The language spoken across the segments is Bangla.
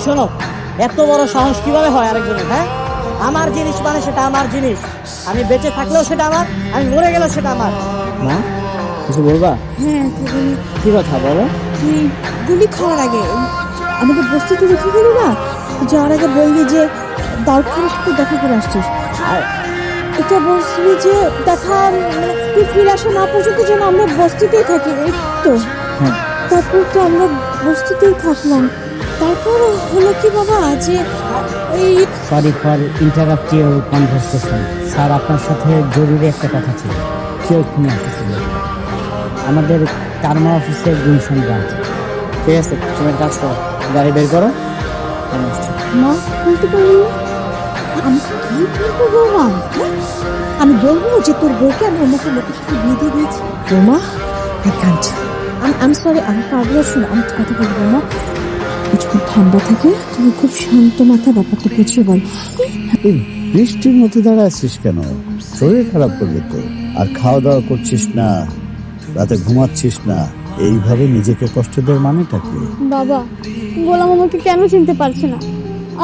শোনো, এত বড় সাহস কিভাবে হয় আরেকজনের? হ্যাঁ, আমার জিনিস মানে সেটা আমার জিনিস। আমি বেঁচে থাকলেও সেটা আমার, আমি মরে গেলেও সেটা আমার। মা, কিছু বলবা? হ্যাঁ, কি বলি? কি কথা বলো? তুই গুলি খাওয়ার আগে আমাদের বস্তিতে রেখে গেলি না, যাওয়ার আগে বললি যে দাউদখানের সাথে দেখা করে আসছিস, আর এটা বলছিলি যে দেখা মানে তুই ফিরে আসা না পর্যন্ত যেন আমরা বস্তিতেই থাকি, এই তো। হ্যাঁ। তারপর তো আমরা বস্তিতেই থাকলাম। তারপর হলো কি বাবা যে এই sorry for interrupt your conversation. Sir, আপনার সাথে জরুরি একটা কথা ছিল। কেউ এক্ষুনি আসতেছিল আমাদের কারমা অফিসের গুলশান ব্রাঞ্চ। ঠিক আছে, তুমি একটা কাজ করো, গাড়ি বের করো। আমি আসছি। মা বলতে পারলি না? আমি কি বলবো বৌমা? হ্যাঁ? আমি বলবো যে তোর বউকে আমি অমুক লোকের সাথে বিয়ে দিয়ে দিয়েছি। বৌমা, আই কান্ট। আমি সরি, আমি পারবো। শোনো, আমি একটা কথা বলবো না, কিছুক্ষণ ঠান্ডা থাকে, তুমি খুব শান্ত মাথায় ব্যাপারটা বুঝিয়ে বল। এই বৃষ্টির মধ্যে দাঁড়া আছিস কেন? শরীর খারাপ করবে তো। আর খাওয়া দাওয়া করছিস না, রাতে ঘুমাচ্ছিস না, এইভাবে নিজেকে কষ্ট দেওয়ার মানেটা কি? বাবা, গোলাম আমাকে কেন চিনতে পারছে না?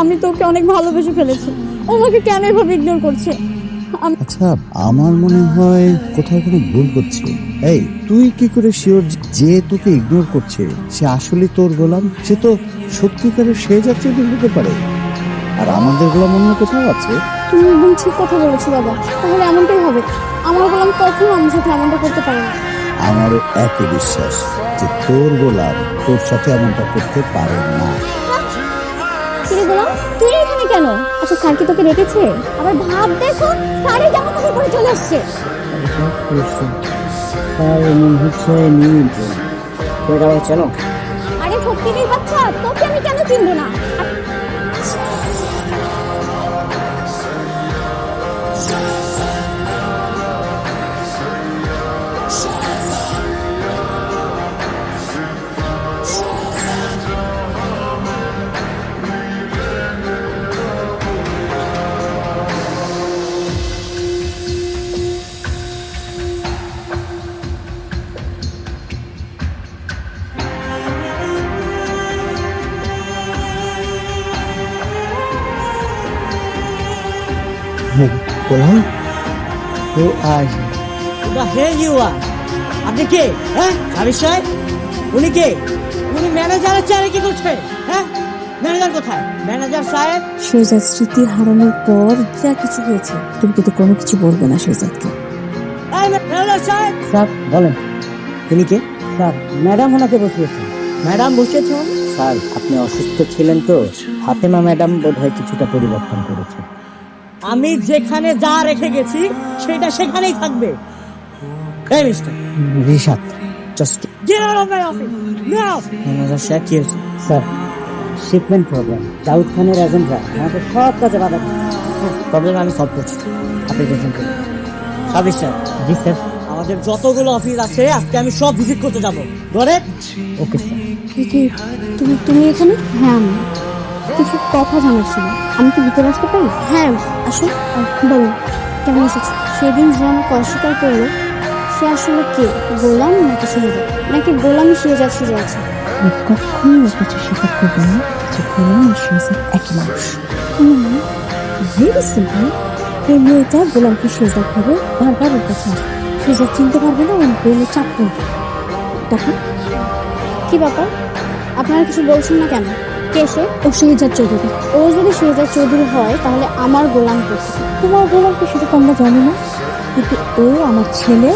আমি তো ওকে অনেক ভালোবেসে ফেলেছি, ও আমাকে কেন এভাবে ইগনোর করছে? আচ্ছা, আমার মনে হয় কোথাও কোনো ভুল করছে। এই, তুই কি করে শিওর যে তোকে ইগনোর করছে সে আসলে তোর গোলাম? সে তো সত্যিকারের সে যাত্রী হতে পারে, আর আমাদের গোলাম অন্য কোথাও আছে। তুমি একদম ঠিক কথা বলেছো বাবা, তাহলে এমনটাই হবে। আমার গোলাম কখনো আমার সাথে এমনটা করতে পারে না। আমারও একই বিশ্বাস যে তোর গোলাম তোর সাথে এমনটা করতে পারে না। কিরে গোলাম, তুই এখানে কেন? আচ্ছা, স্যার কি তোকে ডেকেছে? আবার ভাব দেখো, স্যারের জামা কাপড় পরে চলে আসছে। স্যার, উনি হচ্ছে নিউ এমপ্লয়ি। তুমি কাউকে চেনো? আরে ফকিরের বাচ্চা, তোকে আমি কেন চিনবো না? গোলাম, Who are you? Who the hell you are? আপনি কে? হ্যাঁ, হাবিব সাহেব, উনি কে? উনি ম্যানেজারের চেয়ারে কি করছে? হ্যাঁ, ম্যানেজার কোথায়? ম্যানেজার সাহেব। শেহজাদ স্মৃতি হারানোর পর যা কিছু হয়েছে, তুমি কিন্তু কোনো কিছু বলবে না শেহজাদকে। এই ম্যানেজার সাহেব। স্যার বলেন, তিনি কে? স্যার, ম্যাডাম ওনাকে বসিয়েছেন। ম্যাডাম বসিয়েছেন? স্যার, আপনি অসুস্থ ছিলেন তো, ফাতেমা ম্যাডাম বোধহয় কিছুটা পরিবর্তন করেছে। আমি যেখানে যা রেখে গেছি সেটা সেখানেই থাকবে। এই mister Rishad, just get out of my office now. Manager সাহেব, কি হয়েছে? Sir, shipment problem. দাউদ খানের এজেন্টরা আমাদের সব কাজে বাধা দিচ্ছে। প্রবলেম আমি সলভ করছি, আপনি দেখুন। সাবির স্যার। জি স্যার। আমাদের যতগুলো অফিস আছে আজকে আমি সব ভিজিট করতে যাবো। ধরে ওকে স্যার। কি তুমি তুমি এখানে? হ্যাঁ, আমি কিছু কথা জানার ছিল। আমি কি ভিতরে আসতে পারি? হ্যাঁ, আসো। বলো, কেমন এসেছো? সেদিন যে আমাকে অস্বীকার করলো, সে আসলে কে? গোলাম নাকি শেহজাদ? নাকি গোলামই শেহজাদ সেজে আছে? আমি কখনোই ওর কাছে স্বীকার করবো না যে গোলাম আর শেহজাদ একই মানুষ। Very simple. এই মেয়েটা গোলামকে শেহজাদ ভেবে বারবার ওর কাছে আসবে। শেহজাদ চিনতে পারবে না, ওর ব্রেনে চাপ পড়বে। তখন কি ব্যাপার, আপনারা কিছু বলছেন না কেন? কে সে? ও শেহজাদ চৌধুরী। ও যদি শেহজাদ চৌধুরী হয় তাহলে আমার গোলাম কোথায়? তোমার গোলামকে সেটা তো আমরা জানি না, কিন্তু ও আমার ছেলে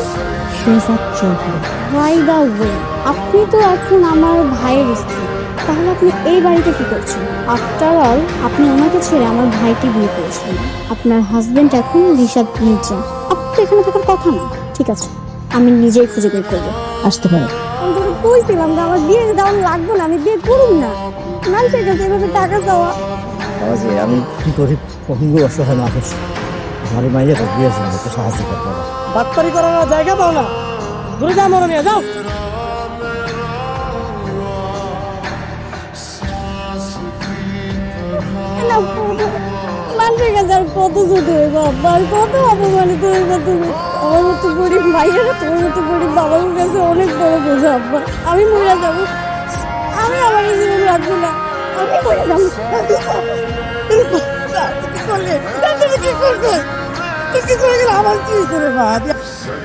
Shehzad Chowdhury. By the way, আপনি তো এখন আমার ভাইয়ের স্ত্রী, তাহলে আপনি এই বাড়িতে কি করছেন? আফটার অল, আপনি ওনাকে ছেড়ে আমার ভাইকে বিয়ে করেছেন। আপনার হাজবেন্ড এখন রিশাদ মির্জা। আপনি তো এখানে থাকার কথা না। ঠিক আছে, আমি নিজেই খুঁজে বের করবো। আসতে পারে। আমি তোকে কইছিলাম যে আমার বিয়ে দেওয়া লাগবে না, আমি বিয়ে করুন না। মানুষের কাছে এভাবে টাকা চাওয়া। বাবাজি, আমি গরিব পঙ্গু অসহায় মানুষ। আমার মাইয়া তো দিয়েছিলাম, একটু সাহায্য করতে হবে। বাটপারি করার জায়গা পাও না, ঘুরে যাও মরো নিয়ে যাও। মানুষের কাছে আর কত ছোট হইব, আর কত অপমানিত হইব তুমি? আমার মতো গরিব ভাইয়েরা তোমার মতো গরিব বাবার কাছে অনেক বড় বোঝা আব্বা। আমি মরে যাবো, আমি আমার জীবন রাখবো না। আমি মরে যাবো। কি করলে? কি করবে? কি করে গেল আমার কি করে মা?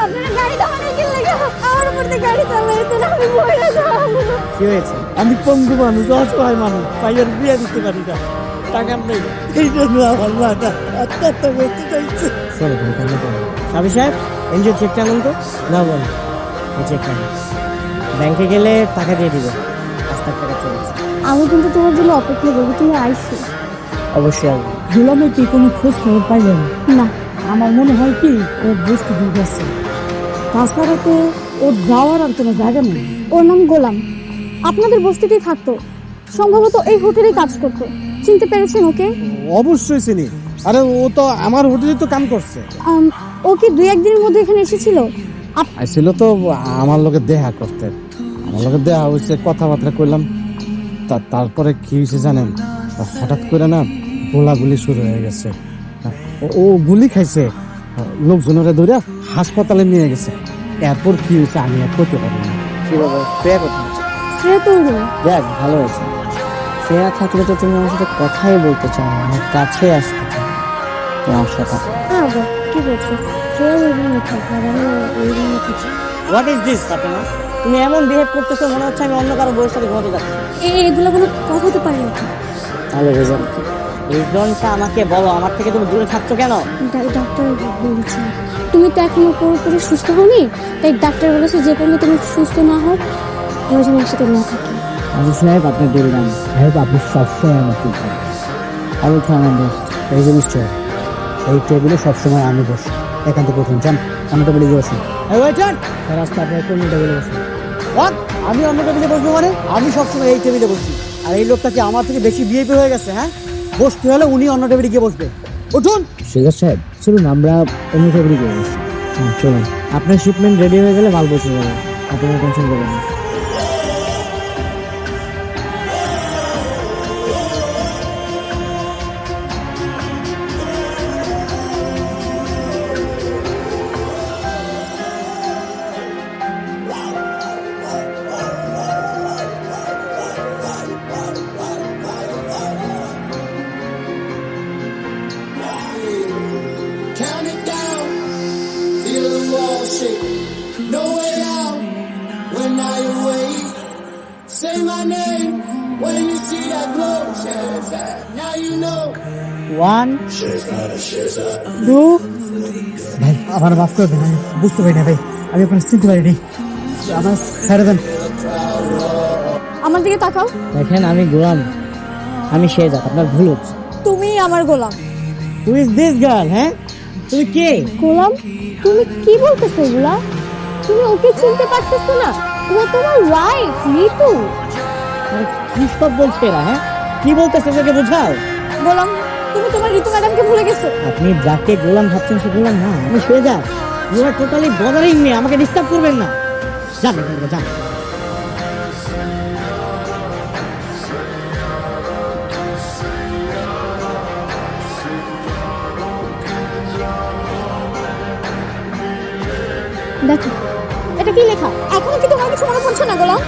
আপনারা গাড়ি দাঁড়ানোর কি লাগে আমার উপর দিয়ে গাড়ি চালাইতেন, আমি মরে যাবো। কি হয়েছে? আমি পঙ্গু মানুষ, অসহায় মানুষ, ভাইয়ের বিয়ে দিতে পারি না, টাকা নেই, এই জন্য আমার মাটা আত্মহত্যা করতে চাইছে। চলো তুমি কান্না করো না। সাবি সাহেব, এনজিও চেকটা আনুন তো। না বল, এই চেকটা আনুন। ব্যাংকে গেলে টাকা দিয়ে দিবে। 5 লাখ টাকা চলেছে। আমি কিন্তু তোমার জন্য অপেক্ষা করবো, তুমি আইসো। অবশ্যই আসবো। গোলামের কি কোনো খোঁজ খবর পাইলেন? না, আমার মনে হয় কি ওর বস্তু দিয়ে গেছে, তাছাড়া তো ওর যাওয়ার আর কোনো জায়গা নেই। ওর নাম গোলাম, আপনাদের বস্তিতেই থাকতো, সম্ভবত এই হোটেলেই কাজ করতো। চিনতে পেরেছেন ওকে? অবশ্যই চিনি। আরে ও তো আমার হোটেলে তো কাম করছে। ও কি 2-1 দিনের মধ্যে এখানে এসেছিল? আইছিল তো আমার লোকে দেখা করতে, আমার লোকে দেখা হয়েছে, কথাবার্তা কইলাম। তারপরে কি হয়েছে জানেন? হঠাৎ করে না গোলাগুলি শুরু হয়ে গেছে। ও গুলি খাইছে, লোকজনেরা ধরে হাসপাতালে নিয়ে গেছে। এরপর কি হয়েছে আমি আর করতে পারি না। কি বাবা, শ্রেয়া কোথায়? সে তো যাক, ভালো হয়েছে। শ্রেয়া থাকলে তো তুমি আমার সাথে কথাই বলতে চাও না, আমার কাছে আসতে চাও। তুমি আমার সাথে আসো। কি বলছো? সে ওই রুমে থাকে আর আমি ওই রুমে থাকি। What is this Fatema? তুমি এমন বিহেভ করতেছো, মনে হচ্ছে আমি অন্য কারো বউয়ের সাথে ঘুমাতে যাচ্ছি। এগুলো কোনো কথা হতে পারে না। তাহলে রিজন কি? রিজনটা আমাকে বলো। আমার থেকে তুমি দূরে থাকছো কেন? ডাক্তার বলেছে তুমি তো এখনো পুরোপুরি সুস্থ হওনি, তাই ডাক্তার বলেছে যে পর্যন্ত তুমি সুস্থ না হও ওই জন্য একসাথে না থাকি। আজি সাহেব, আপনার দিলদাম সাহেব, আপনি সবসময় আমার ঠিক থাকেন। আর উঠে আমার বেস্ট এই জিনিসটা, এই টেবিলে সবসময় আমি বসি। এখান থেকে উঠুন, যান অন্য টেবিলে গিয়ে বসুন। রাস্তা আপনার কোন টেবিলে বসুন? আমি অন্য টেবিলে বসবো মানে? আমি সবসময় এই টেবিলে বসি। আর এই লোকটা কি আমার থেকে বেশি বিএপি হয়ে গেছে? হ্যাঁ, বসতে হলে উনি অন্য টেবিলে গিয়ে বসবে। উঠুন। সিরাজ সাহেব, চলুন আমরা অন্য টেবিলে গিয়ে বসি। হ্যাঁ চলুন। আপনার শিপমেন্ট রেডি হয়ে গেলে মাল পৌঁছে যাবে, আপনারা টেনশন করবেন না। Count it down, feel the wall shake. No way out when I awake. Say my name when you see that glow. Shazad, now you know. 1 2 ভাই, আমার মাফ করে দেন, আমি বুঝতে পারি না ভাই, আমি আপনার চিনতে পারিনি, আমার ছেড়ে দেন। আমার দিকে তাকাও। দেখেন, আমি গোলাম, আমি শেহজাদ, আপনার ভুল হচ্ছে। তুমি আমার গোলাম। Who is this girl? হ্যাঁ, তুমি কে? গোলাম? তুমি কি বলতেছো এগুলা? তুমি ওকে চিনতে পারতেছো না? ও তোমার ওয়াইফ রিতু। আরে কি সব বলছে এরা? হ্যাঁ, কি বলতেছে ওকে বোঝাও। গোলাম, তুমি তোমার রিতু ম্যাডামকে ভুলে গেছো। আপনি যাকে গোলাম ভাবছেন সে গোলাম না, আমি Shehzad. You are totally bothering me, আমাকে ডিস্টার্ব করবেন না। যান এখান থেকে, যান। দেখো, এটা কি লেখা? এখনো কি তোমার কিছু মনে পড়ছে না গোলাম?